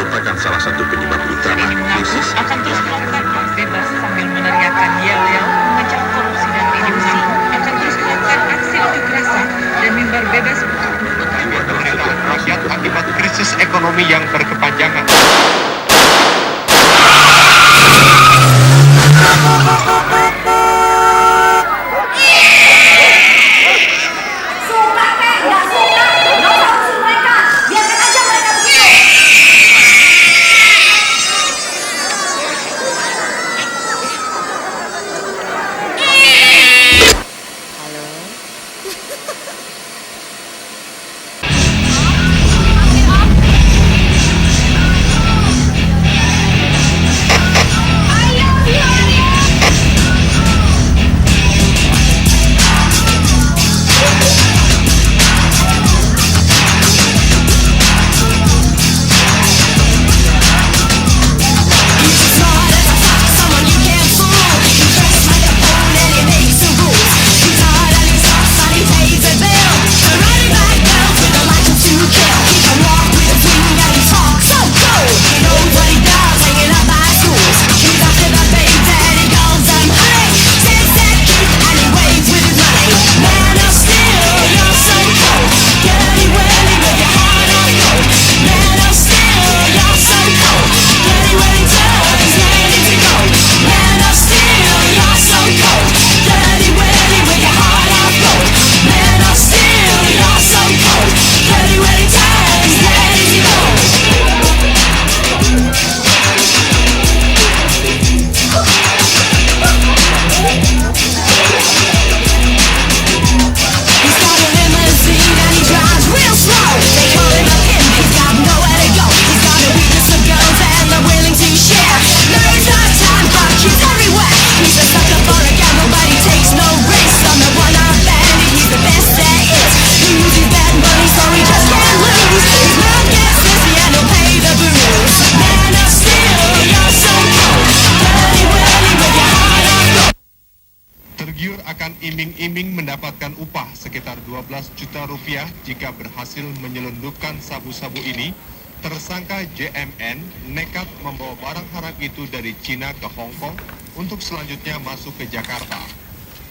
merupakan salah satu penyebab utama krisis akan terus melakukan aksi bebas sambil meneriakan yel-yel mengecam korupsi dan ilusi, akan terus melakukan aksi unjuk rasa dan mimbar bebas rakyat akibat krisis ekonomi yang berkepanjangan. Akan iming-iming mendapatkan upah sekitar 12 juta rupiah jika berhasil menyelundupkan sabu-sabu ini, tersangka JMN nekat membawa barang haram itu dari Cina ke Hong Kong untuk selanjutnya masuk ke Jakarta.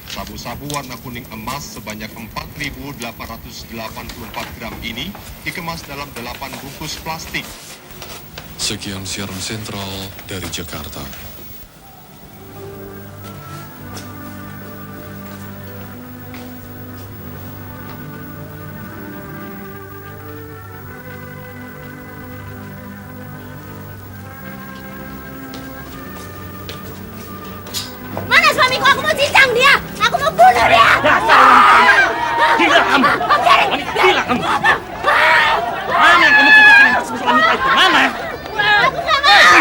Sabu-sabu warna kuning emas sebanyak 4.884 gram ini dikemas dalam 8 bungkus plastik. Sekian siaran sentral dari Jakarta. Mana suamiku? Aku mau cincang dia. Aku mau bunuh dia. Gila kamu. Gila kamu. Mana yang kamu cincangin untuk wanita itu? Mana? Aku nggak mau.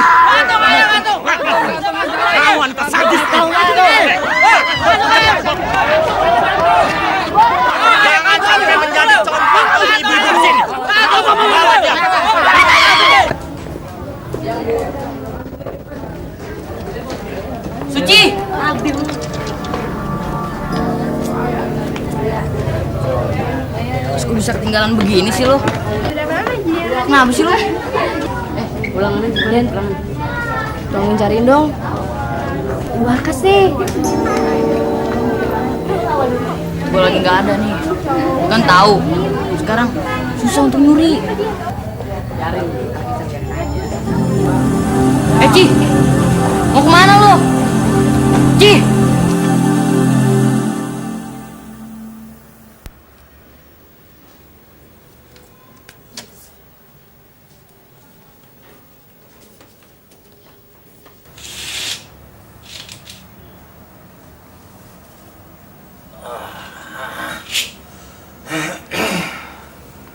Kamu wanita sadis. Jangan sampai menjadi contoh ibu-ibu di sini. Aku mau bawa dia. Suci! Terus gue bisa ketinggalan begini sih lo? Kenapa sih lo? Pulang nih, kalian pulang. Tolongin cariin dong. Bakas deh. Gue lagi nggak ada nih. Kan tahu. Sekarang susah untuk nyuri. Ci, mau kemana lo? Ci.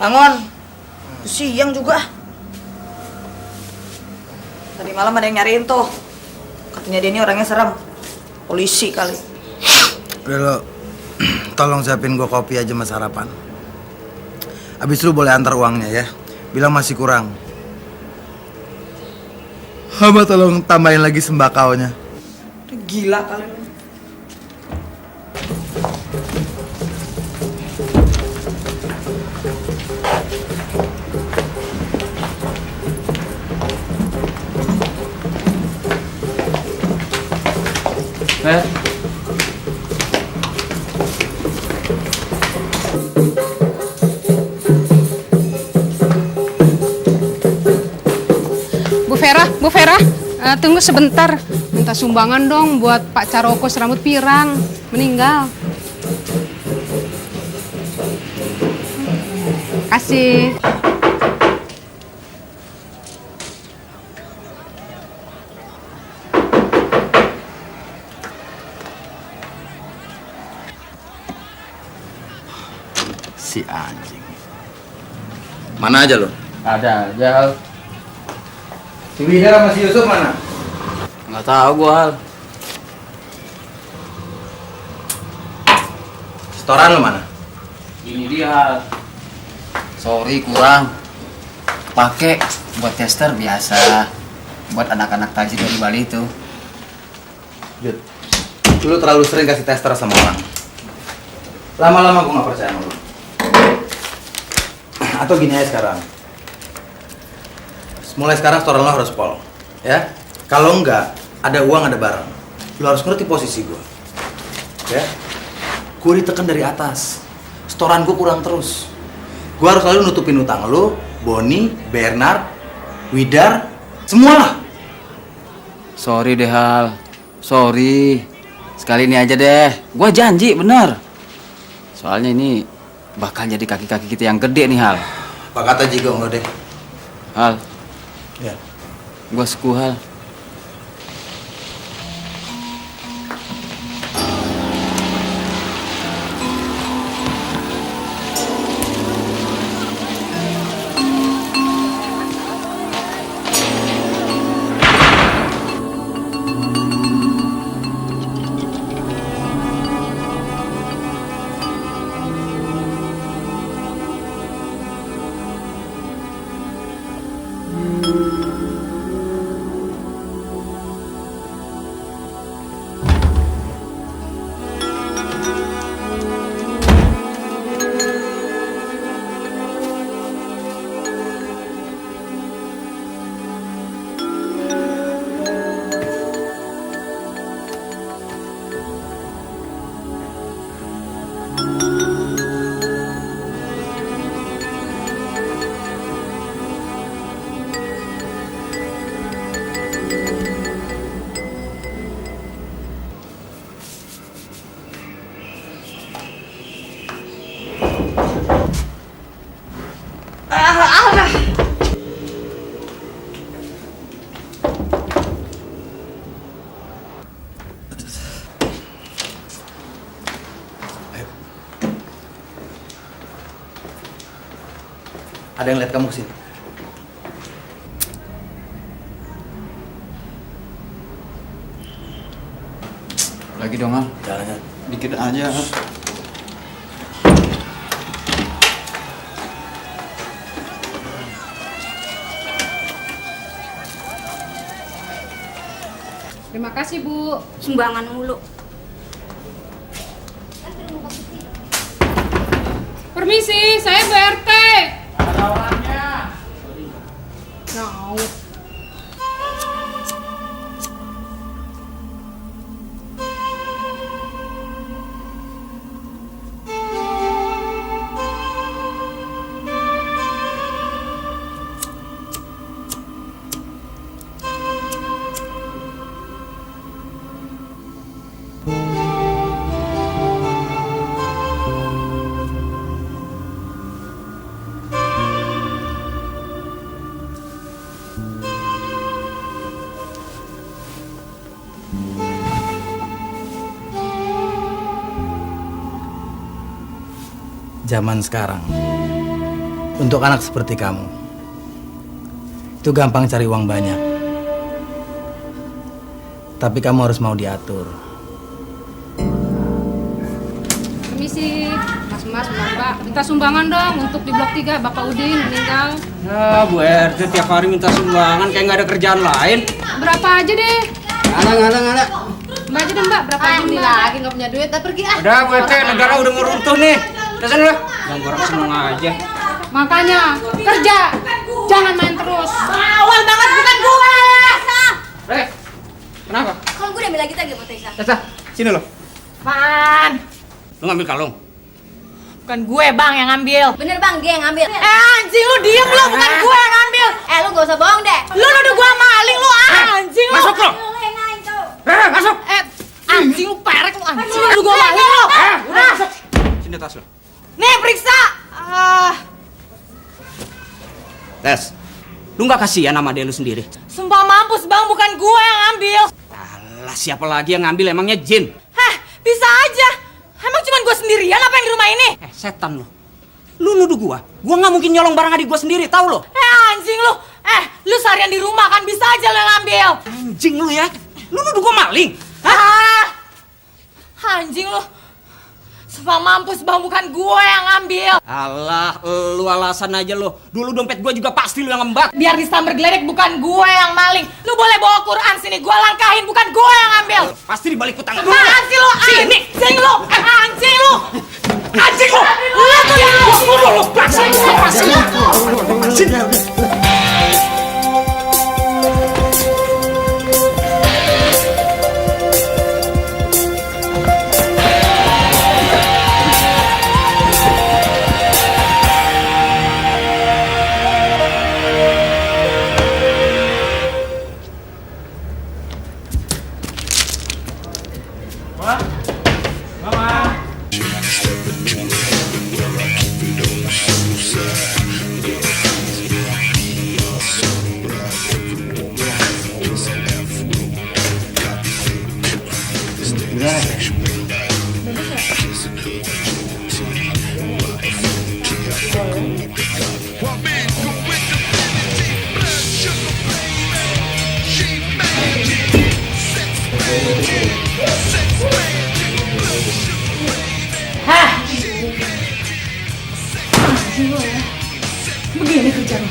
Bangun, siang juga. Tadi malam ada yang nyariin tuh. Katanya dia ini orangnya serem. Polisi kali. Udah lo, tolong siapin gue kopi aja mas sarapan. Abis lu boleh antar uangnya ya. Bilang masih kurang. Hamba tolong tambahin lagi sembakaunya. Gila kali lu. Ber. Bu Vera, tunggu sebentar. Minta sumbangan dong buat Pak Caroko serambut pirang, meninggal. Kasih. Si anjing. Mana aja lo? Ada aja. Si Widar sama si Yusuf mana? Nggak tahu gua, Hal. Setoran lo mana? Ini dia, Hal. Sorry, kurang. Pakai buat tester biasa. Buat anak-anak taksi dari Bali itu. Jud, lu terlalu sering kasih tester sama orang. Lama-lama gue gak percaya sama lu. Atau gini aja sekarang. Mulai sekarang setoran lo harus pol, ya. Kalau enggak, ada uang, ada barang. Lo harus ngerti posisi gue, ya. Gue ditekan dari atas. Setoran gue kurang terus. Gue harus selalu nutupin utang lo, Boni, Bernard, Widar, semualah. Sorry deh, Hal. Sorry. Sekali ini aja deh. Gua janji, bener. Soalnya ini bakal jadi kaki-kaki kita yang gede nih, Hal. Pak kata jigong lo deh. Hal. Ya. Gua suku, Hal. Ada yang lihat kamu kesini? Lagi dong, Hal. Jangan. Dikit aja, Hal. Terima kasih, Bu. Sumbangan mulu. Permisi, saya Bu RT. Ada orangnya. No. Zaman sekarang, untuk anak seperti kamu, itu gampang cari uang banyak. Tapi kamu harus mau diatur. Permisi, Mas, Mbak. Minta sumbangan dong untuk di Blok 3, Bapak Udin meninggal. Ya, Bu RT tiap hari minta sumbangan kayak nggak ada kerjaan lain. Berapa aja deh? Nggak ada. Mbak aja deh, Mbak. Berapa aja Ini Mbak? lagi nggak punya duit, pergi ah. Udah, Bu RT, negara udah mau runtuh nih. Udah sana lah. Yang orang seneng aja. Makanya, kerja. Jangan main terus. Awal banget bukan gue. Kenapa? Kalau gue udah ambil lagi buat Tessa. Tessa, sini lo. Man, Lo ngambil kalung. bukan gue bang yang ngambil. Bener bang, dia yang ngambil. Anjing lu diem lu, bukan gue yang ngambil. Lu gak usah bohong deh. Lu nuduh gue maling lu, anjing lu. Masuk lo. Masuk. Anjing lu perek lu, anjing lu nuduh gue maling lu. Udah masuk. Sini tas lo. Nih periksa. Tes. Lu nggak kasihan sama adek lu sendiri? Sumpah mampus bang, bukan gue yang ngambil. Alah, siapa lagi yang ngambil, emangnya jin? Hah, bisa aja. Emang cuma gue sendirian apa yang di rumah ini? Setan lo. Lu nuduh gua nggak mungkin nyolong barang adik gua sendiri, tahu lo? Anjing lu. Lu seharian di rumah kan bisa aja lo yang ngambil. Anjing lu ya. Lu nuduh gua maling? Anjing lu. Sumpah mampus bang, bukan gue yang ngambil. Alah, lu alasan aja lo. Dulu dompet gua juga pasti lu yang ngembak. Biar disamber geledek, bukan gue yang maling. Lu boleh bawa Quran sini, gue langkahin, bukan gue yang ngambil. Pasti di balik utang. Apaan sih lu? Anjing lu. Anjing lu. Anjing lu. Lu tuh yang lu. Begini kerja lo.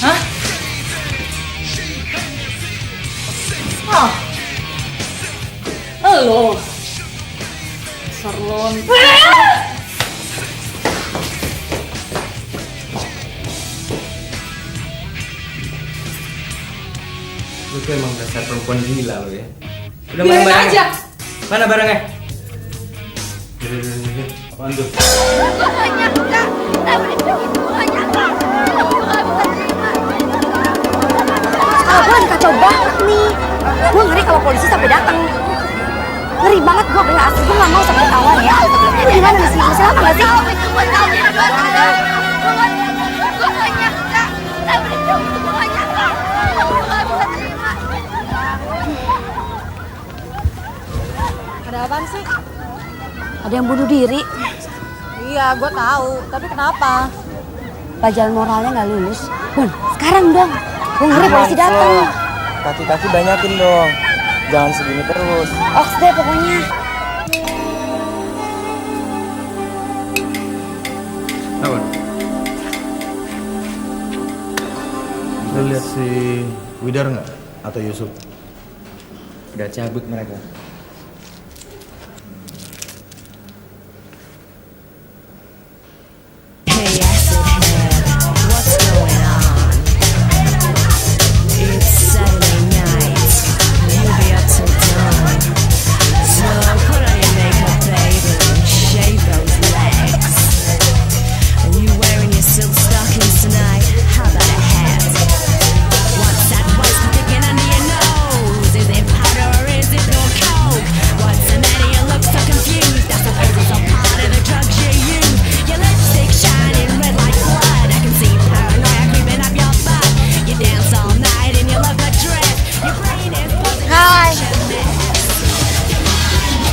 Hah? Lo. Serlon. Lu tuh emang dasar perempuan gila lo ya. Udah main barangnya? Aja. Mana barangnya? Apaan tuh? Gue kacau banget nih. Gue ngeri kalau polisi sampai datang. Ngeri banget gue belas. Gue gak mau sampai ketahuan ya. Lu gimana sih? Masalah apa gak sih? Ada apaan sih? Ada yang bunuh diri. Iya, gue tahu. Tapi kenapa? Pelajaran moralnya gak lulus. Bon, sekarang dong. Gue ngeri polisi datang. Kaki-kaki banyakin dong. Jangan segini terus. Oks deh pokoknya. Apa? Lu lihat si Widar nggak? Atau Yusuf? Udah cabut mereka.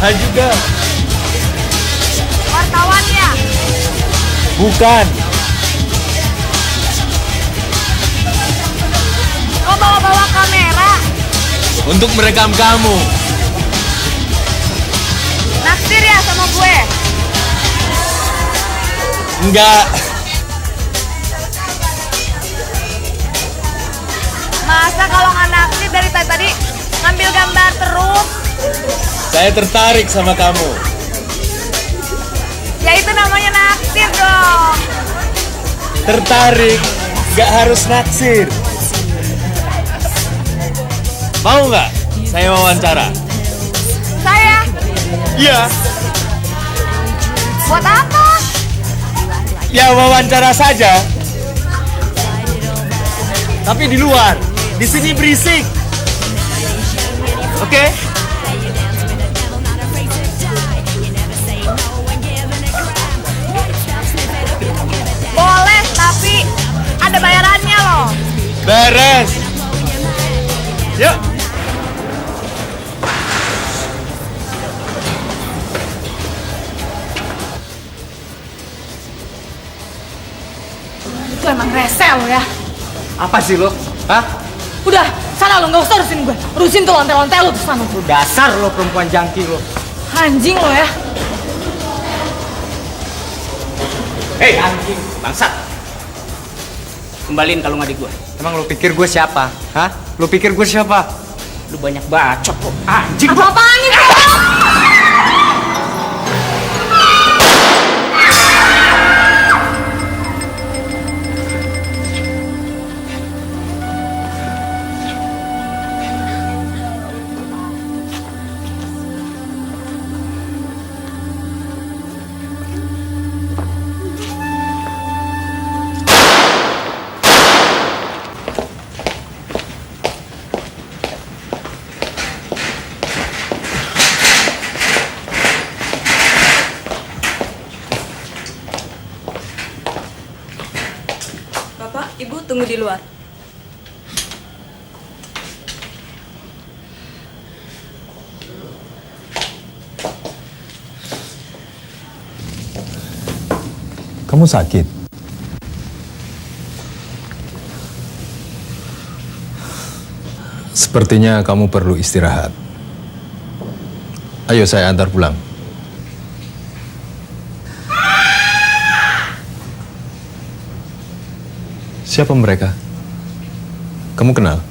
Hai juga. Wartawan ya? Bukan. Kok bawa-bawa kamera? Untuk merekam kamu. Naksir ya sama gue? Enggak. Masa kalau nggak naksir dari tadi ngambil gambar terus? Saya tertarik sama kamu. Ya itu namanya naksir dong. Tertarik, nggak harus naksir. Mau nggak saya wawancara? Iya. Buat apa? Ya wawancara saja. Tapi di luar. Di sini berisik. Oke? Boleh, tapi ada bayarannya loh. Beres. Yuk. Itu emang rese lo ya. Apa sih lo? Hah? Udah, sana lo, nggak usah urusin gue. Urusin tuh lonte-lonte lo terus sana. Lu dasar lo perempuan jangki lo. Anjing lo ya. Hei anjing, bangsat. Kembaliin kalung adik gue. Emang lo pikir gue siapa? Hah? Lo pikir gue siapa? Lu banyak bacot kok. Anjing. Apa-apaan itu? Bapak, Ibu tunggu di luar. Kamu sakit? Sepertinya kamu perlu istirahat. Ayo saya antar pulang. Siapa mereka? Kamu kenal?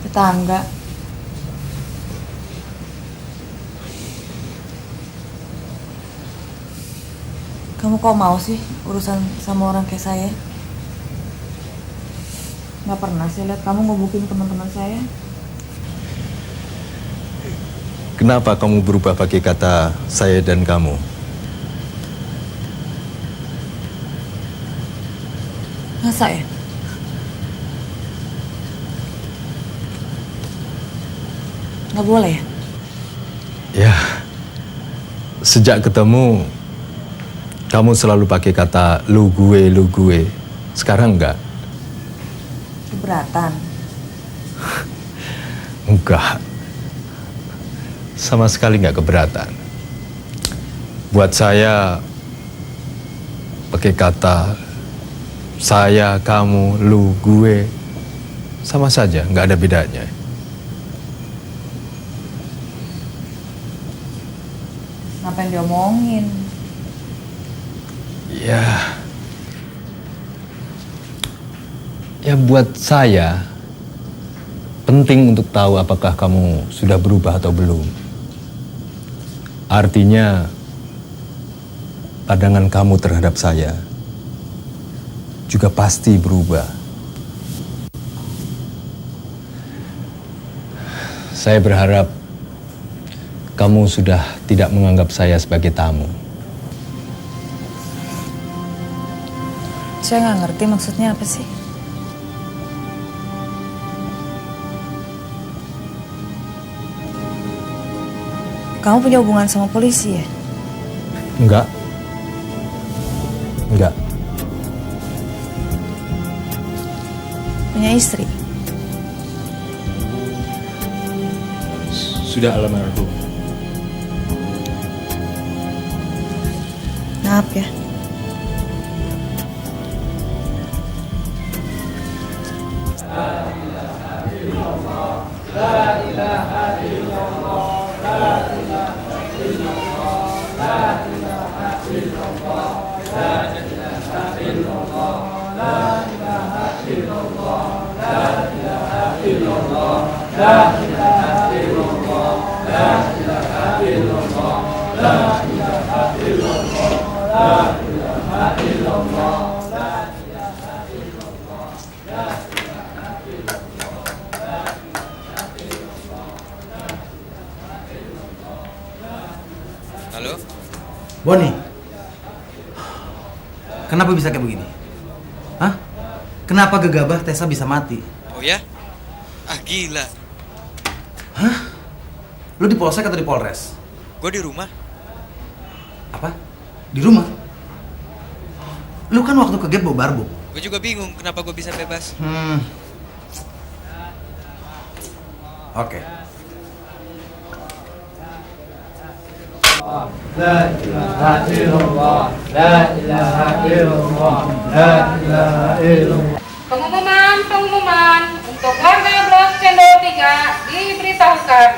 Tetangga. Kamu kok mau sih urusan sama orang kayak saya? Nggak pernah sih lihat kamu ngebukin teman-teman saya. Kenapa kamu berubah pakai kata saya dan kamu? Masa ya? Nggak boleh ya? Ya, sejak ketemu, kamu selalu pakai kata lu gue. Sekarang enggak? Keberatan. Enggak. Sama sekali enggak keberatan. Buat saya, pakai kata saya, kamu, lu, gue, sama saja, enggak ada bedanya. Ngapain diomongin? Ya buat saya penting untuk tahu apakah kamu sudah berubah atau belum. Artinya pandangan kamu terhadap saya juga pasti berubah. Saya berharap kamu sudah tidak menganggap saya sebagai tamu. Saya nggak ngerti maksudnya apa sih. Kamu punya hubungan sama polisi ya? Enggak. Enggak. Punya istri? Sudah almarhum. Maaf ya. Boni, kenapa bisa kayak begini? Hah? Kenapa gegabah Tessa bisa mati? Oh ya? Ah gila. Hah? Lu di polsek atau di polres? Gue di rumah. Apa? Di rumah? Lu kan waktu ke gap bawa barbuk. Gue juga bingung kenapa gue bisa bebas. Oke. La ilaha illallah, la ilaha illallah, la ilaha illallah. Pengumuman untuk warga blok Cendol 3 diberitahukan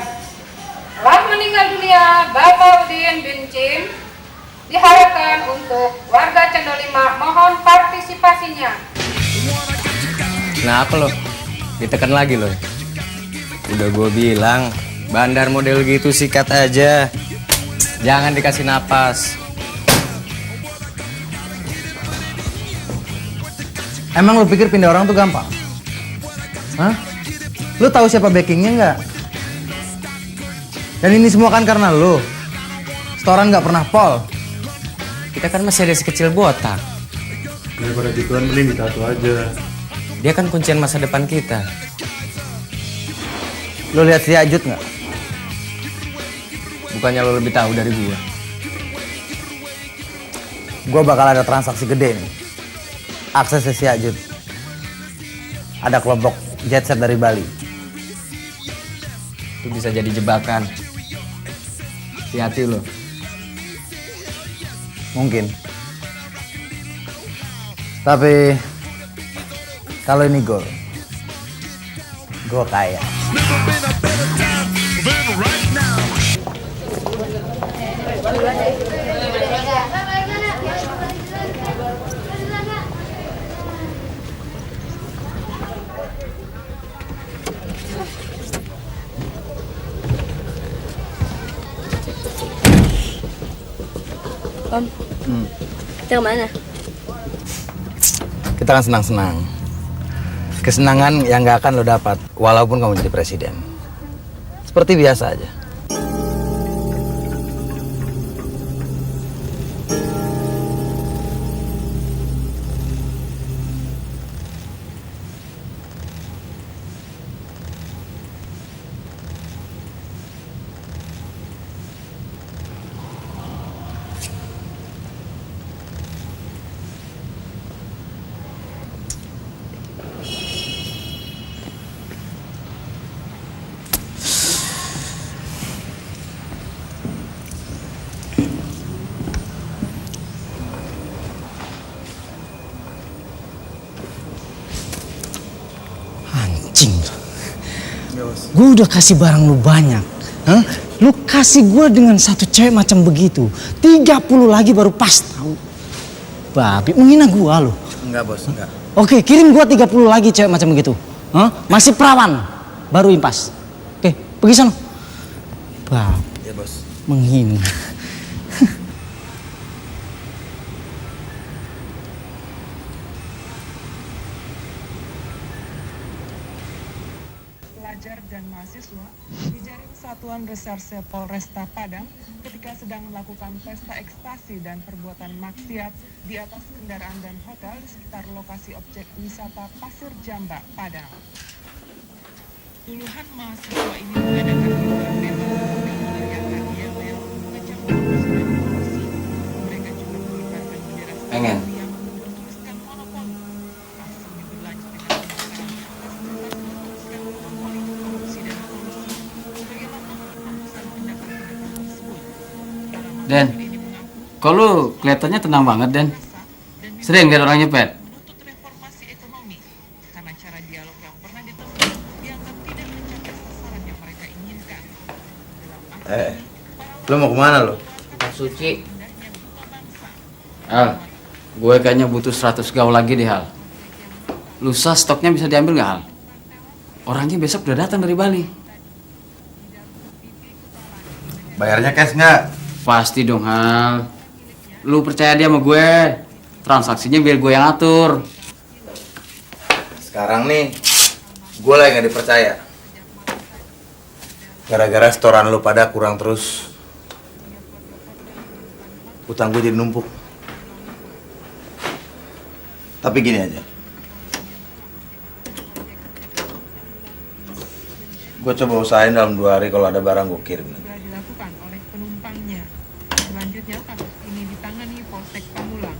telah meninggal dunia Bapak Udin bin Cim. Diharapkan untuk warga Cendol 5 mohon partisipasinya. Kenapa lo? Ditekan lagi lo. Udah gue bilang, bandar model gitu sikat aja. Jangan dikasih napas. Emang lu pikir pindah orang tuh gampang? Hah? Lu tahu siapa backingnya nggak? Dan ini semua kan karena lu. Setoran nggak pernah pol. Kita kan masih ada sekecil botak. Daripada gituan mending ditato aja. Dia kan kuncian masa depan kita. Lu lihat si Ajut nggak? Bukannya lo lebih tahu dari gua. Gua bakal ada transaksi gede nih. Akses si Ajut. Ada kelompok jet set dari Bali. Itu bisa jadi jebakan. Hati-hati lo. Mungkin. Tapi kalau ini gol, gue kaya. Om, kita kemana? Kita kan senang-senang. Kesenangan yang gak akan lo dapat walaupun kamu jadi presiden. Seperti biasa aja. Anjing. Gue udah kasih barang lu banyak. Hah? Lu kasih gue dengan satu cewek macam begitu. 30 lagi baru pas tahu. Babi, menghina gue lo. Enggak bos, enggak. Oke, kirim gue 30 lagi cewek macam begitu. Hah? Masih perawan. Baru impas. Oke, pergi sana. Babi. Ya bos. Menghina. Pelajar dan mahasiswa dijaring Satuan Reserse Polresta Padang ketika sedang melakukan pesta ekstasi dan perbuatan maksiat di atas kendaraan dan hotel di sekitar lokasi objek wisata Pasir Jamba, Padang. Puluhan mahasiswa ini mengadakan liburan bebas sambil meneriakkan yel-yel, mengecam korupsi dan korupsi. Mereka juga mengibarkan bendera Pengen. yang bertuliskan monopoli. Aksinya berlanjut dengan pembicaraan atas tuntas bertuliskan monopoli korupsi dan kolusi. Bagaimana memutuskan pendapat-pendapat tersebut? Den, kok lu kelihatannya tenang banget, Den? Sering lihat orang nyepet? Menuntut reformasi ekonomi karena cara dialog yang pernah ditempuh dianggap tidak mencapai sasaran yang mereka inginkan. Lo mau kemana lo? Suci. Al, gue kayaknya butuh 100 gaul lagi deh, Hal. Lusa stoknya bisa diambil nggak, Hal? Orangnya besok udah datang dari Bali. Bayarnya cash nggak? Pasti dong, Hal. Lu percaya dia sama gue. Transaksinya biar gue yang atur. Sekarang nih, gue lagi nggak dipercaya. Gara-gara setoran lu pada kurang terus. Utang gue jadi numpuk. Tapi gini aja. Gue coba usahain dalam 2 hari kalau ada barang gue kirim. Sudah dilakukan oleh penumpangnya. Selanjutnya kasus ini ditangani Polsek Pamulang.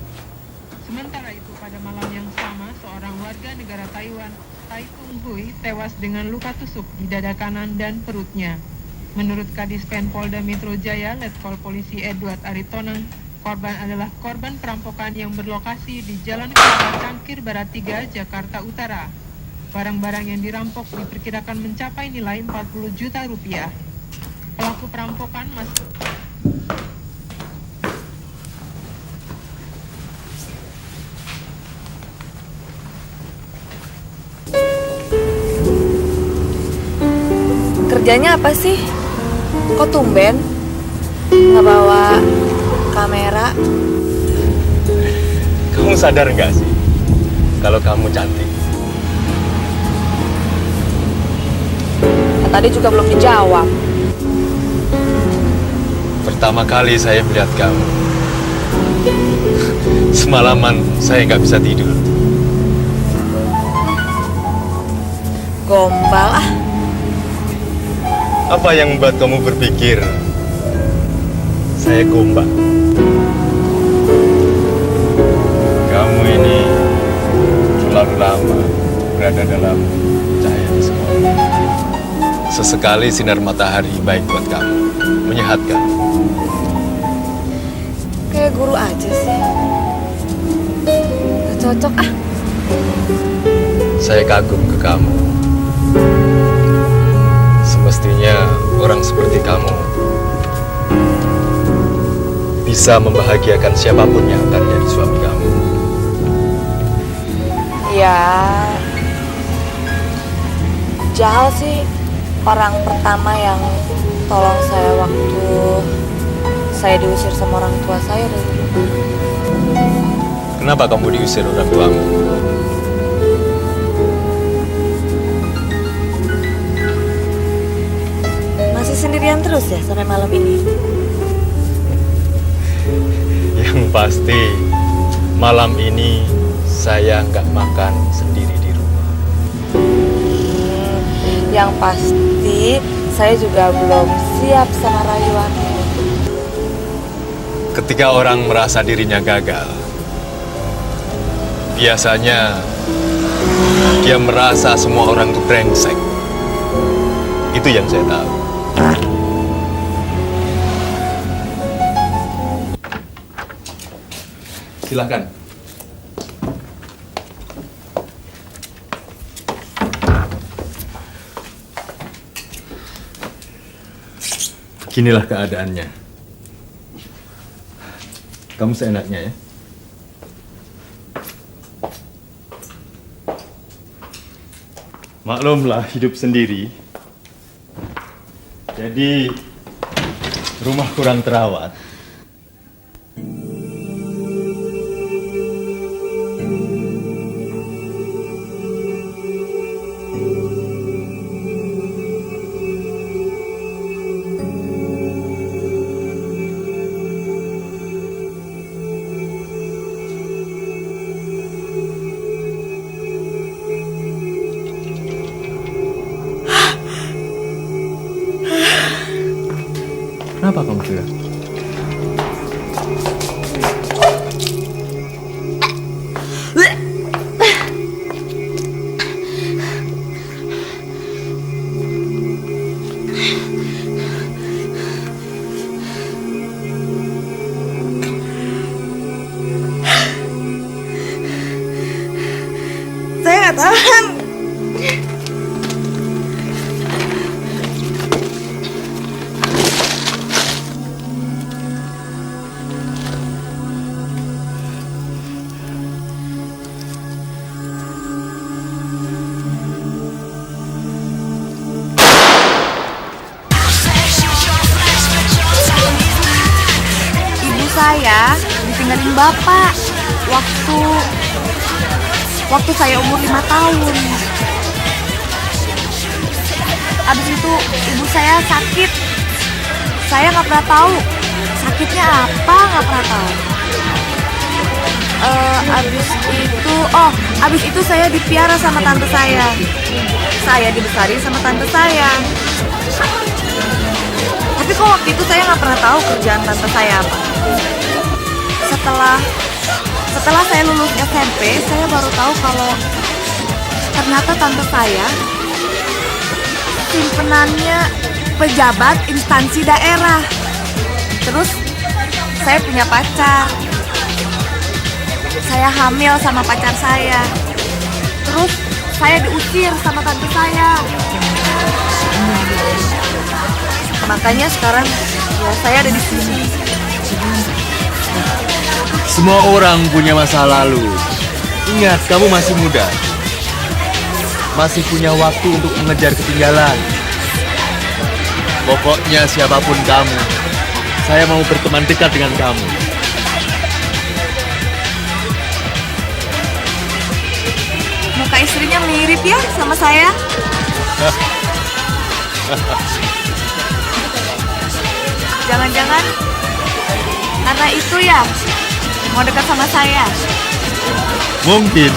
Sementara itu pada malam yang sama seorang warga negara Taiwan, Tai Tung Hui, tewas dengan luka tusuk di dada kanan dan perutnya. Menurut Kadis Penpolda Metro Jaya, Letkol Polisi Edward Aritonang, korban adalah korban perampokan yang berlokasi di Jalan Kelapa Cangkir Barat 3, Jakarta Utara. Barang-barang yang dirampok diperkirakan mencapai nilai 40 juta rupiah. Pelaku perampokan masih... Kerjanya apa sih? Kok tumben? Nggak bawa kamera? Kamu sadar nggak sih kalau kamu cantik? Tadi juga belum dijawab. Pertama kali saya melihat kamu, semalaman saya nggak bisa tidur. Gombal ah. Apa yang membuat kamu berpikir saya gombal? Kamu ini terlalu lama berada dalam cahaya di sekolah. Sesekali sinar matahari baik buat kamu, menyehatkan. Kayak guru aja sih. Gak cocok ah. Saya kagum ke kamu. Semestinya orang seperti kamu bisa membahagiakan siapapun yang akan jadi suami kamu. Ya, Jahal sih orang pertama yang tolong saya waktu saya diusir sama orang tua saya dari rumah. Kenapa kamu diusir orang tuamu? Masih sendirian terus ya sampai malam ini? Yang pasti malam ini saya nggak makan sendiri di rumah. Yang pasti saya juga belum siap sama rayuannya. Ketika orang merasa dirinya gagal, biasanya dia merasa semua orang itu brengsek. Itu yang saya tahu. Silakan. Beginilah keadaannya. Kamu seenaknya ya. Maklumlah hidup sendiri. Jadi rumah kurang terawat. Kenapa kamu sudah? Saya nggak tahan. Saya ditinggalin bapak waktu saya umur 5 tahun. Abis itu ibu saya sakit. Saya nggak pernah tahu Sakitnya apa? Nggak pernah tahu. Abis itu saya dipiara sama tante saya. Saya dibesarin sama tante saya. Tapi kok waktu itu saya nggak pernah tahu kerjaan tante saya apa. Setelah saya lulus SMP, saya baru tahu kalau ternyata tante saya simpenannya pejabat instansi daerah. Terus saya punya pacar. Saya hamil sama pacar saya. Terus saya diusir sama tante saya. Makanya sekarang ya saya ada di sini. Semua orang punya masa lalu. Ingat, kamu masih muda. Masih punya waktu untuk mengejar ketinggalan. Pokoknya siapapun kamu, saya mau berteman dekat dengan kamu. Muka istrinya mirip ya sama saya. Jangan-jangan karena itu ya mau dekat sama saya. Mungkin.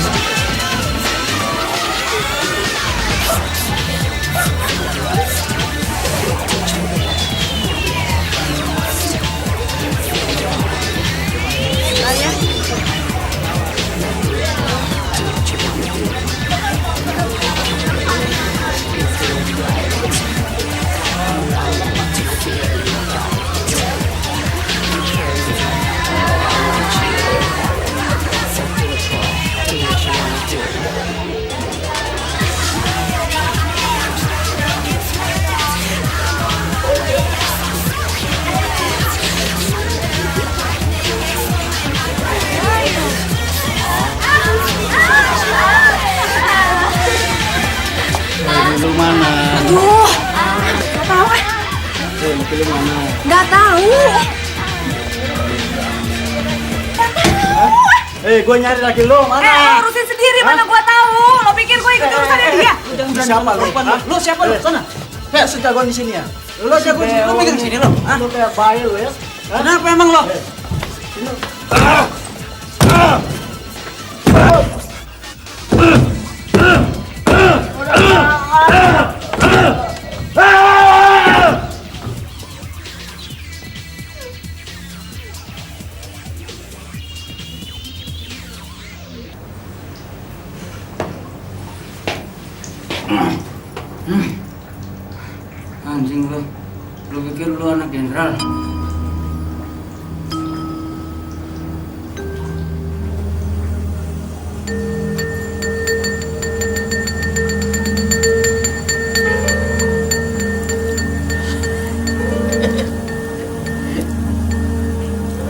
Lu mana? Aduh, nggak tahu. Lu mana? Nggak tahu. Gue nyari lagi lu mana? Urusin sendiri, mana gua tahu. Lo pikir gue ikut urusannya dia? Siapa lu? Lu siapa lu? Sana. Sejagoan di sini ya. Lu jago di sini. Lu megang sini lo. Lu kayak bayi lu ya. Kenapa emang lo? Anjing lu. Lu pikir lu anak jenderal?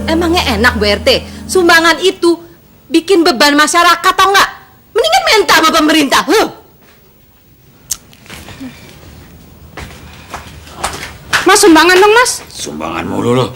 Emangnya enak Bu RT? Sumbangan itu bikin beban masyarakat tau nggak? Mendingan minta sama pemerintah. Mas, sumbangan dong, Mas. Sumbangan mulu lo.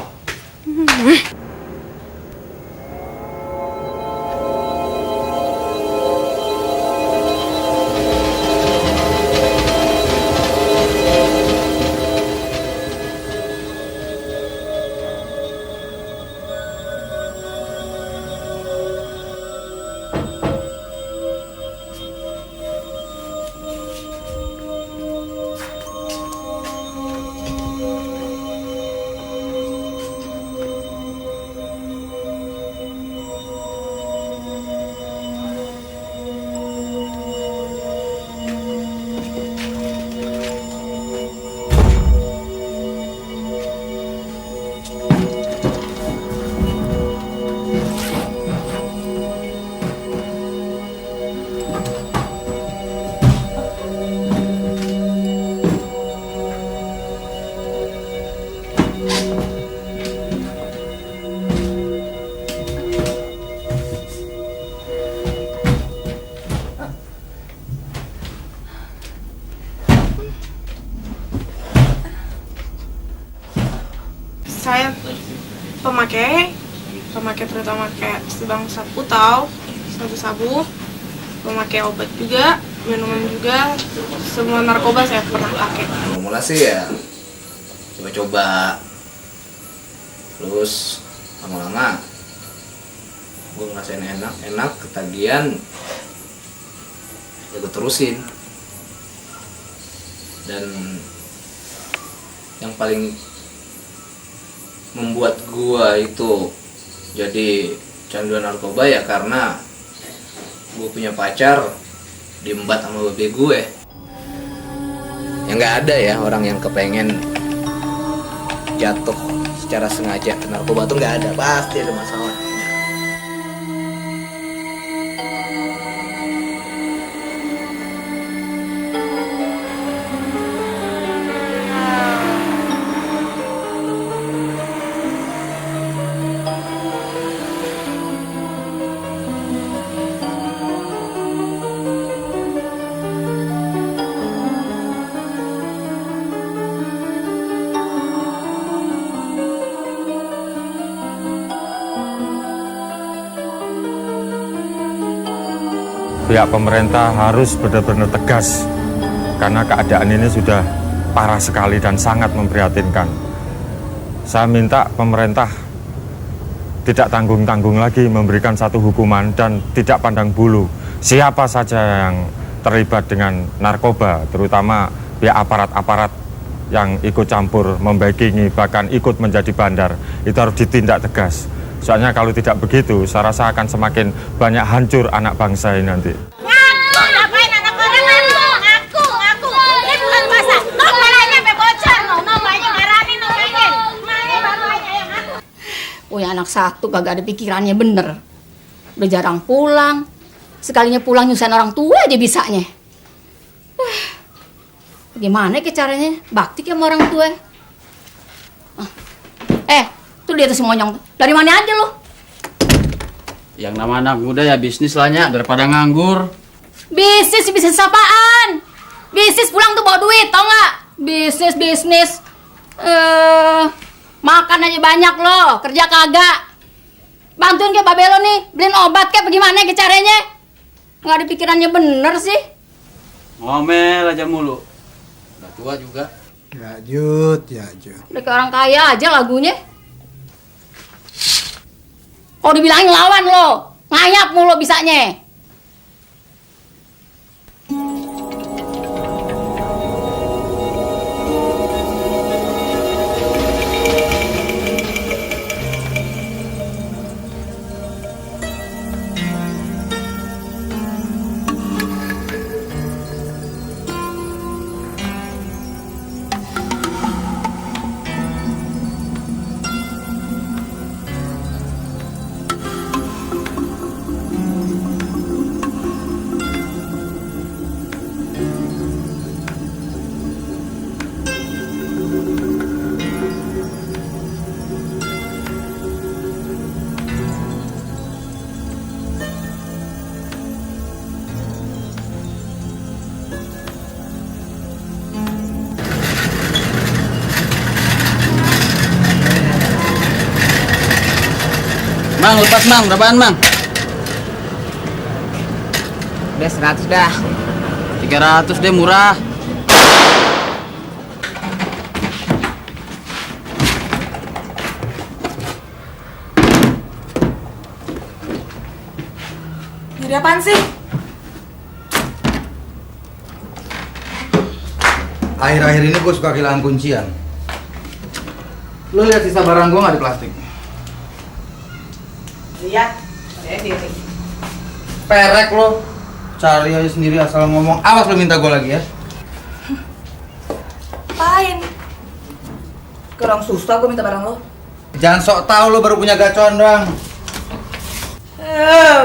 Saya pemakai terutama kayak sebang sapu tahu, sabu-sabu, pemakai obat juga, minuman juga, semua narkoba saya pernah pakai. Mulai sih ya coba-coba. Terus lama-lama gue ngerasain enak ketagihan, ya gue terusin. Dan yang paling membuat gue itu jadi canduan narkoba ya karena gue punya pacar diembat sama babe gue. Ya nggak ada ya orang yang kepengen jatuh secara sengaja ke narkoba tuh nggak ada, pasti ada masalah. Pihak pemerintah harus benar-benar tegas karena keadaan ini sudah parah sekali dan sangat memprihatinkan. Saya minta pemerintah tidak tanggung-tanggung lagi memberikan satu hukuman dan tidak pandang bulu siapa saja yang terlibat dengan narkoba, terutama pihak aparat-aparat yang ikut campur, membackingi, bahkan ikut menjadi bandar. Itu harus ditindak tegas. Soalnya kalau tidak begitu, saya rasa akan semakin banyak hancur anak bangsa ini nanti. Ngapain anak orang ngaku. Ini bulan puasa. Nombalanya sampai bocor. Nombalanya ngaranin nombalnya. Mana bapaknya yang ngaku. Punya anak satu kagak ada pikirannya bener. Udah jarang pulang. Sekalinya pulang nyusahin orang tua aja bisanya. Gimana ke caranya? Bakti sama orang tua. Tuh dia tuh si monyong. Dari mana aja lu? Yang nama anak muda ya bisnis lah Nya, daripada nganggur. Bisnis apaan? Bisnis pulang tuh bawa duit, tau nggak? Bisnis. Makan aja banyak lo, kerja kagak. Bantuin ke Babe lo nih, beliin obat kayak bagaimana ke caranya? Nggak ada pikirannya bener sih. Ngomel aja mulu. Udah tua juga. Ya Jud. Udah kayak orang kaya aja lagunya. Oh dibilangin lawan lo, ngayap mulu bisanya. Mang, lepas Mang, berapaan Mang? Udah 100 dah. 300 deh, murah. Jadi apaan sih? Akhir-akhir ini gue suka kehilangan kuncian. Lo lihat sisa barang gue nggak di plastik? Lihat, saya diri. Perek lo. Cari aja sendiri asal ngomong. Awas lo minta gue lagi ya. Apain? Kurang susah gue minta barang lo. Jangan sok tahu lo baru punya gacoan doang.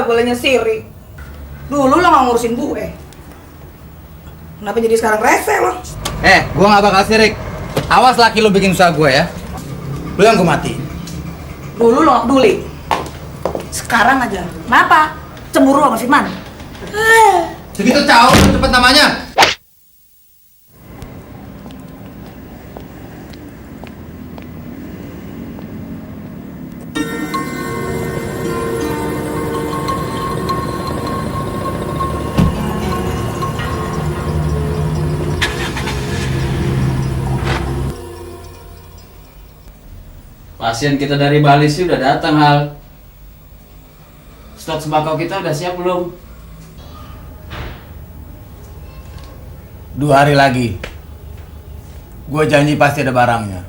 Bolehnya siri. Dulu lo nggak ngurusin gue. Kenapa jadi sekarang rese lo? Gue nggak bakal sirik. Awas laki lo bikin usaha gue ya. Lo yang gue mati. Dulu lo nggak peduli. Sekarang aja. Kenapa? Cemburu sama Firman? Segitu jauh cepet namanya. Pasien kita dari Bali sih udah datang, Hal. Stok sembako kita udah siap belum? 2 hari lagi. Gue janji pasti ada barangnya.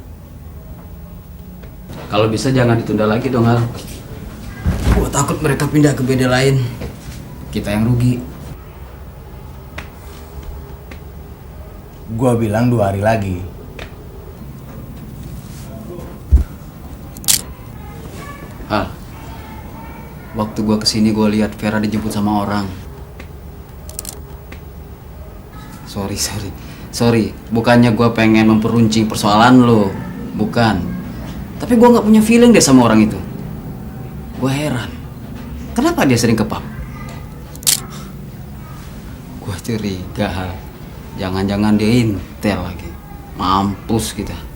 Kalau bisa jangan ditunda lagi dong, Hal. Gue takut mereka pindah ke beda lain. Kita yang rugi. Gue bilang 2 hari lagi. Hal, waktu gue kesini gue lihat Vera dijemput sama orang. Sorry, bukannya gue pengen memperuncing persoalan lo, bukan. Tapi gue nggak punya feeling deh sama orang itu. Gue heran, kenapa dia sering ke pub? Gue curiga, Hal. Jangan-jangan dia intel lagi. Mampus kita.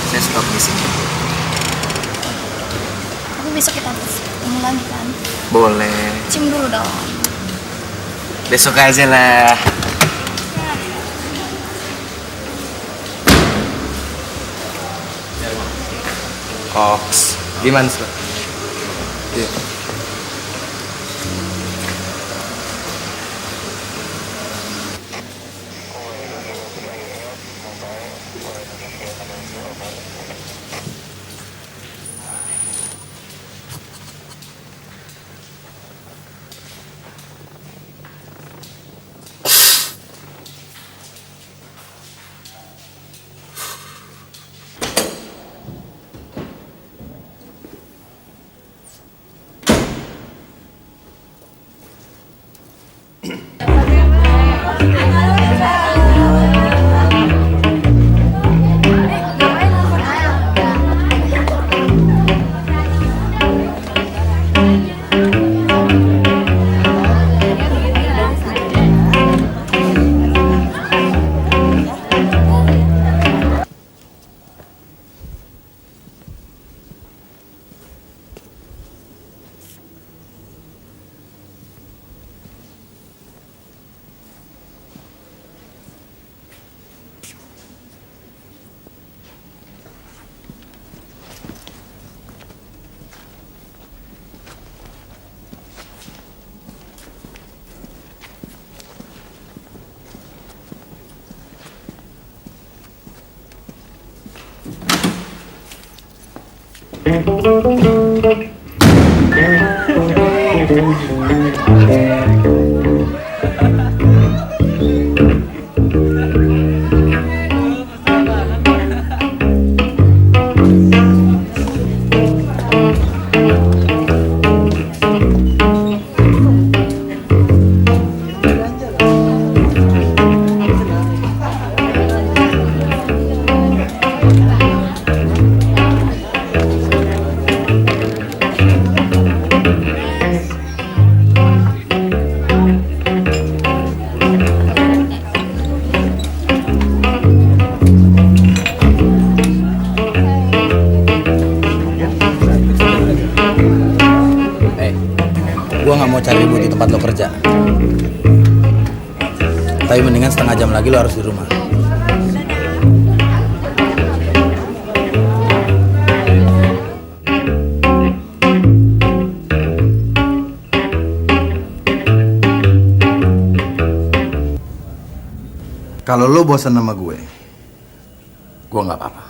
Saya stop di sini. Tapi besok kita harus ketemu lagi kan? Boleh. Cium dulu dong. Besok aja lah. Koks. Gimana, Sir? Iya. Gue nggak mau cari ribut di tempat lo kerja. Tapi mendingan setengah jam lagi lo harus di rumah. Kalau lo bosan sama gue nggak apa-apa.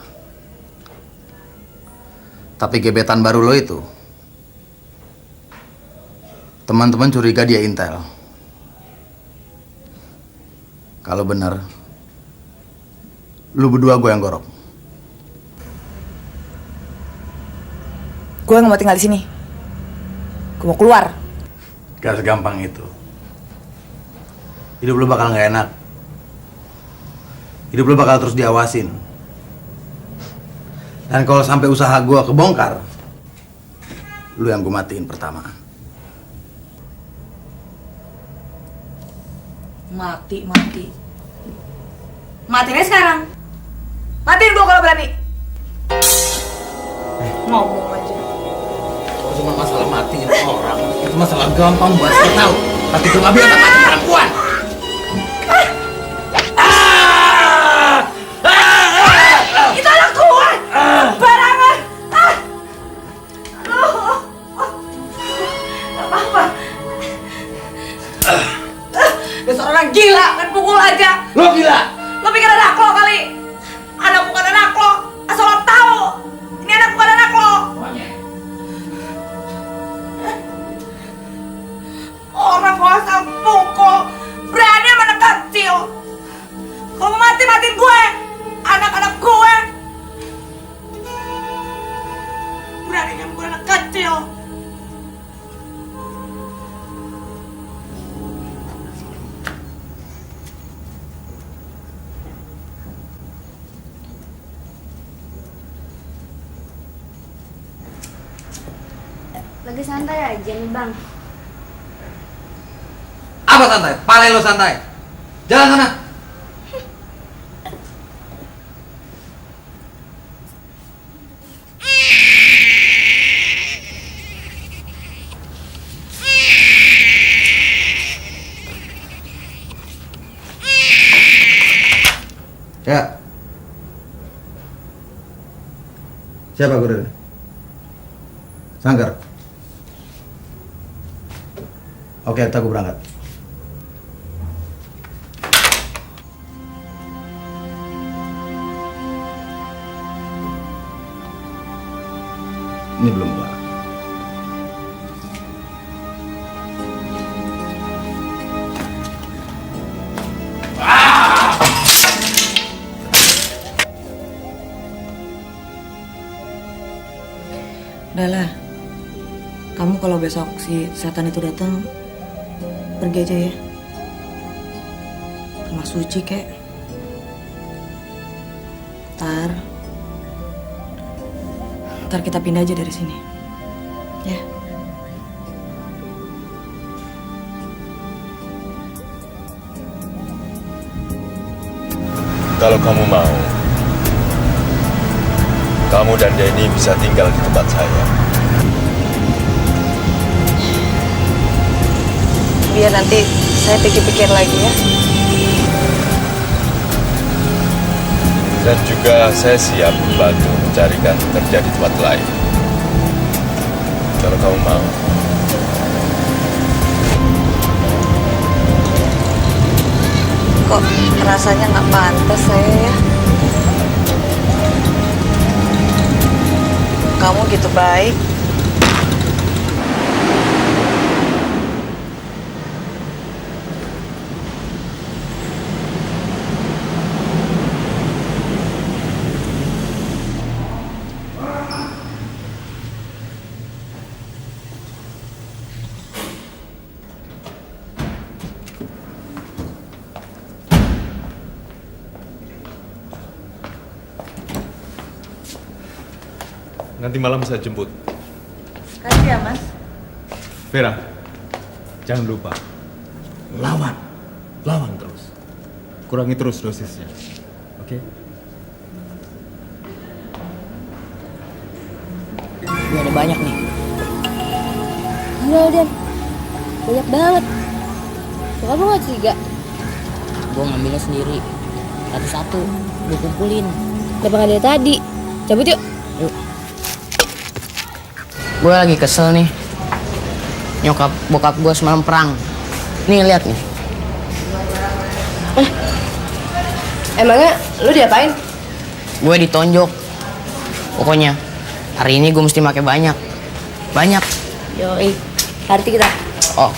Tapi gebetan baru lo itu, teman-teman curiga dia intel. Kalau benar, lu berdua gue yang gorok. Gue nggak mau tinggal di sini. Gue mau keluar. Gak segampang itu. Hidup lu bakal nggak enak. hidup lo bakal terus diawasin. Dan kalau sampai usaha gue kebongkar, lu yang gue matiin pertama. Mati. Matiin aja sekarang. Matiin gua kalau berani. Ngomong aja. Kalau cuma masalah matiin orang, itu masalah gampang buat lo tahu. Tapi itu nggak biasa mati perempuan. Itu anak gua. Barangan. Gak apa-apa. Dasar orang gila, kan pukul aja. Lo gila. Lo pikir anak lo kali. Anak bukan anak lo. Asal lo tahu. Ini anak bukan anak lo. Orang gak usah pukul. Berani sama anak kecil. Kalau mau mati, matiin gue. Anak-anak gue. Beraninya mukul anak kecil. Lagi santai aja nih bang. Apa santai? Palai lo santai. Jalan sana. Ya. Siapa guru? Sanggar. Oke, aku berangkat. Ini belum kelar. Udahlah, kamu kalau besok si setan itu datang, pergi aja ya. Rumah suci kek. Ntar kita pindah aja dari sini. Ya. Kalau kamu mau, kamu dan Denny bisa tinggal di tempat saya. Biar nanti saya pikir-pikir lagi ya. Dan juga saya siap membantu mencarikan kerja di tempat lain. Kalau kamu mau. Kok rasanya nggak pantas saya ya? Kamu gitu baik. Nanti malam saya jemput. Kasih ya mas. Vera, jangan lupa. Lawan terus. Kurangi terus dosisnya. Oke? Gue ada banyak nih. Gila Dan, banyak banget. Kok kamu nggak curiga? Gue ngambilnya sendiri. Satu-satu, gue kumpulin. Kenapa nggak dari tadi? Cabut yuk. Yuk. Gue lagi kesel nih. Nyokap bokap gue semalam perang. Nih lihat nih. Emangnya lu diapain? Gue ditonjok. Pokoknya hari ini gue mesti pakai banyak. Banyak. Yoi, arti kita. Oh.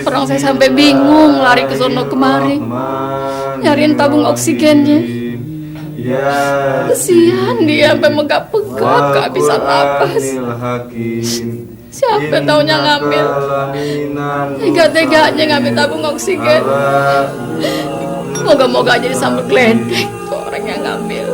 Orang saya sampai bingung lari ke sono kemari nyariin tabung oksigennya. Kesian dia sampai megap-megap kehabisan napas. Siapa taunya ngambil, tega-teganya ngambil tabung oksigen. Moga-moga aja disambut geledek tuh orang yang ngambil.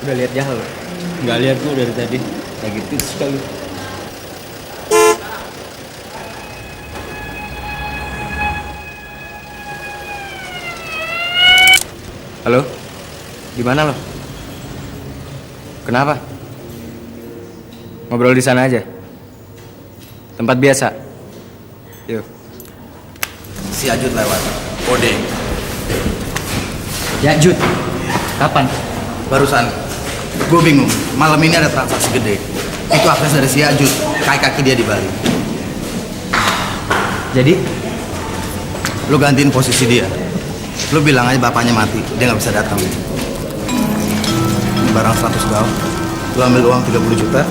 Udah lihat Jahal? Nggak lihat gue dari tadi. Lagi tidur sekali. Halo? Di mana lo? Kenapa? Ngobrol di sana aja. Tempat biasa. Yuk. Si Ajut lewat. Kode. Ya Jut. Kapan? Barusan. Gue bingung. Malam ini ada transaksi gede. Itu akses dari si Ajut. Kaki dia di Bali. Jadi? Lu gantiin posisi dia. Lu bilang aja bapaknya mati. Dia nggak bisa datang. Barang 100 gal. Lu ambil uang 30 juta.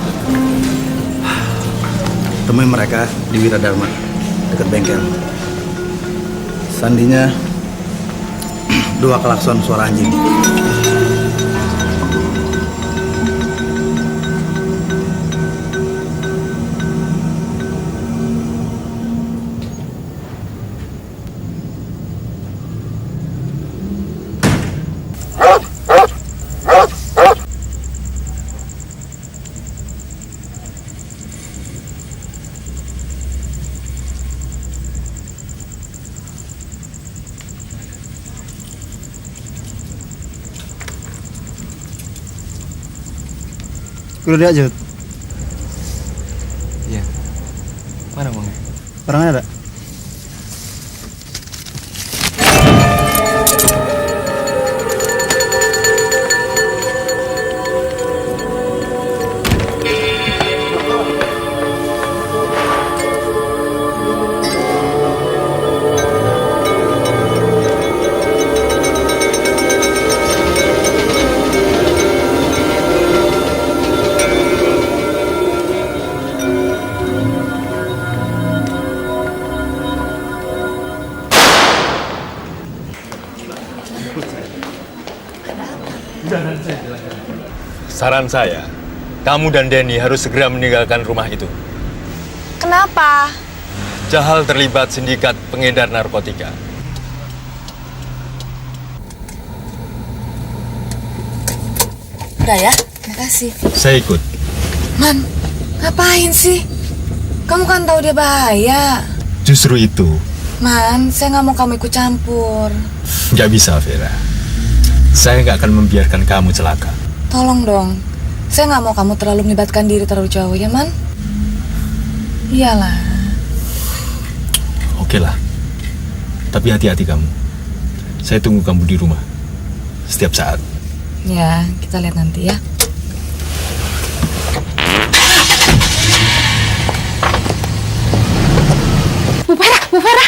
Temuin mereka di Wiradharma. Dekat bengkel. Sandinya 2 klakson suara anjing. Kudu dia Jut. Iya. Mana uangnya? Orangnya ada? Saran saya, kamu dan Denny harus segera meninggalkan rumah itu. Kenapa? Jahal terlibat sindikat pengedar narkotika. Udah ya, makasih. Saya ikut. Man, ngapain sih? Kamu kan tahu dia bahaya. Justru itu. Man, saya nggak mau kamu ikut campur. Nggak bisa, Vera. Saya nggak akan membiarkan kamu celaka. Tolong dong. Saya nggak mau kamu terlalu melibatkan diri terlalu jauh, ya, Man? Iyalah. Oke lah. Tapi hati-hati kamu. Saya tunggu kamu di rumah. Setiap saat. Ya, kita lihat nanti ya. Bu Vera,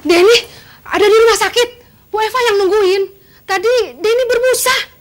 Denny ada di rumah sakit. Bu Eva yang nungguin. Tadi Denny berbusa.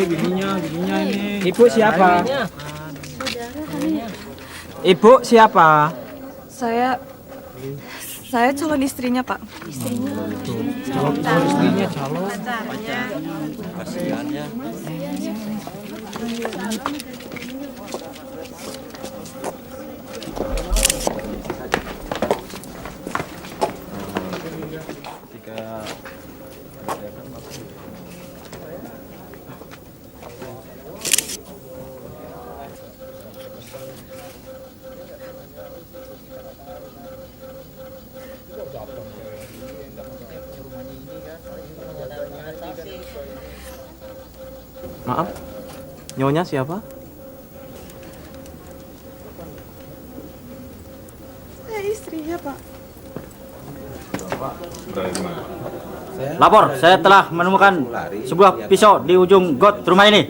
Bininya ini. Ibu siapa? Ibu siapa? Saya calon istrinya, Pak. Istrinya. Calon istrinya, calon. Kasihannya. Maaf, nyonya siapa? Saya istrinya, Pak. Lapor, saya telah menemukan sebuah pisau di ujung got rumah ini.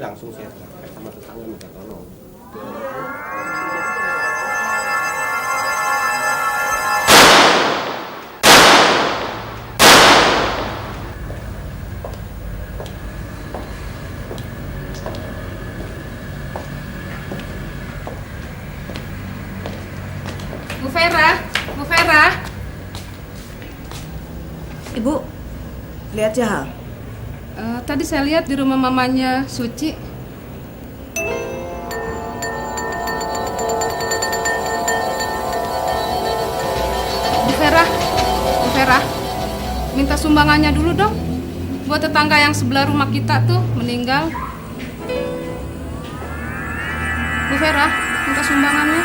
Bu Vera. Ibu, lihat ya. Tadi saya lihat di rumah mamanya Suci. Bu Vera, minta sumbangannya dulu dong. Buat tetangga yang sebelah rumah kita tuh meninggal. Bu Vera, minta sumbangannya.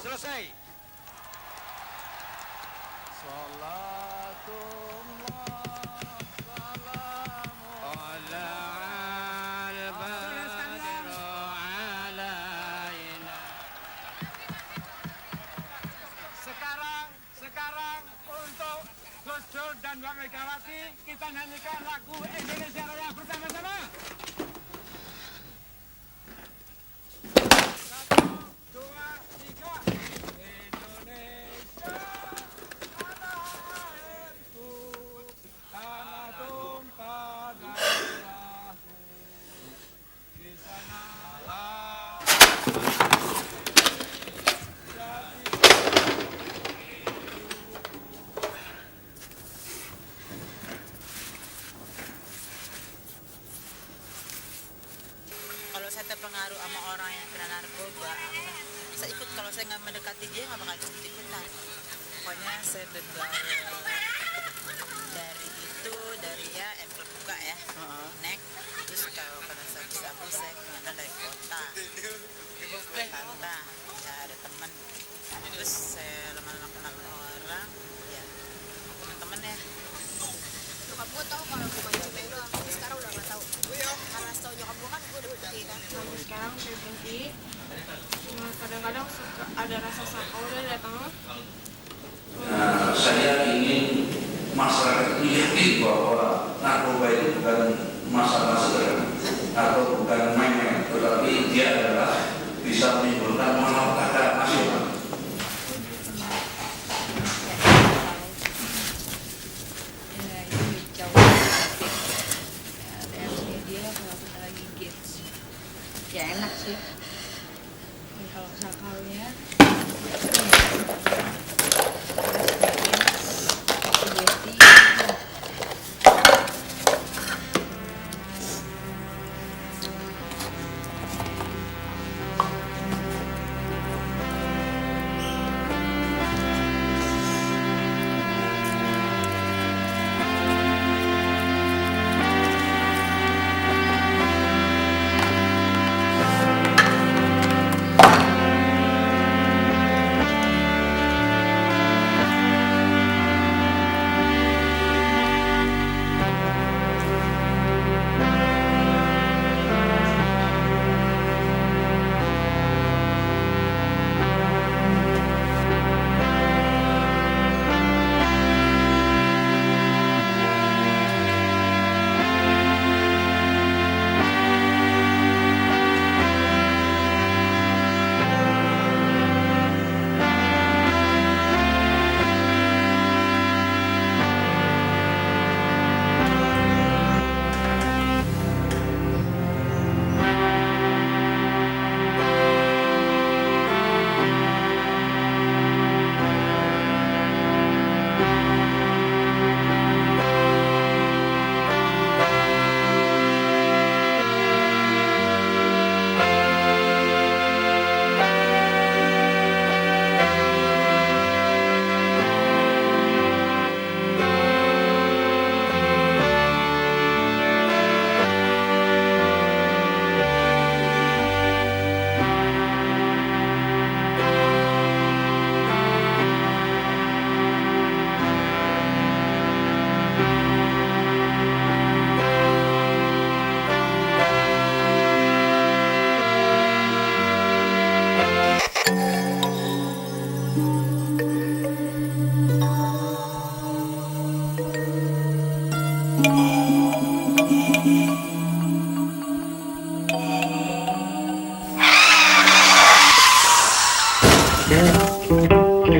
Selesai. Sekarang untuk Gus Dur dan Mbak Megawati kita nyanyikan lagu Indonesia Raya bersama-sama. 1, 2, 3. Indonesia tanah airku, tanah tumpah darahku, di sanalah kalau saya terpengaruh sama orang yang kena narkoba, saya ikut. Kalau saya nggak mendekati dia, nggak bakal ikut-ikutan. Pokoknya saya begal dari ya buka ya, nek. Terus kalau kena sabu-sabu saya kemana dari kota, Tanta, ya ada teman. Terus saya lama-lama kenal orang, ya teman-teman ya. Nyokap gue tau kalau gue main cuma doang, tapi sekarang udah gak tau. Karena setau nyokap gue kan gue udah berhenti kan. Sampai sekarang saya berhenti. Cuma kadang-kadang suka ada rasa sakau udah datang. Saya ingin masyarakat itu yakin bahwa narkoba itu bukan masalah sederhana atau bukan main-main, tetapi dia adalah bisa menimbulkan malapetaka nasional. Ya enak sih. Dan kalau sakalnya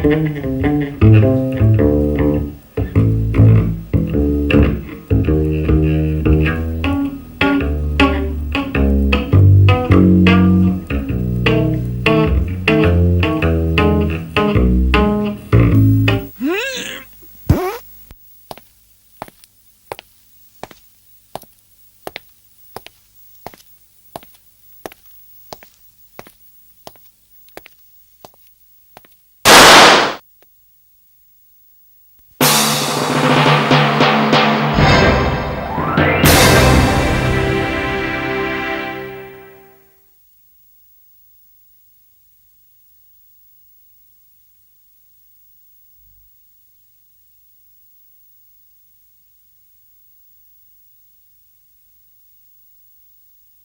Thank you.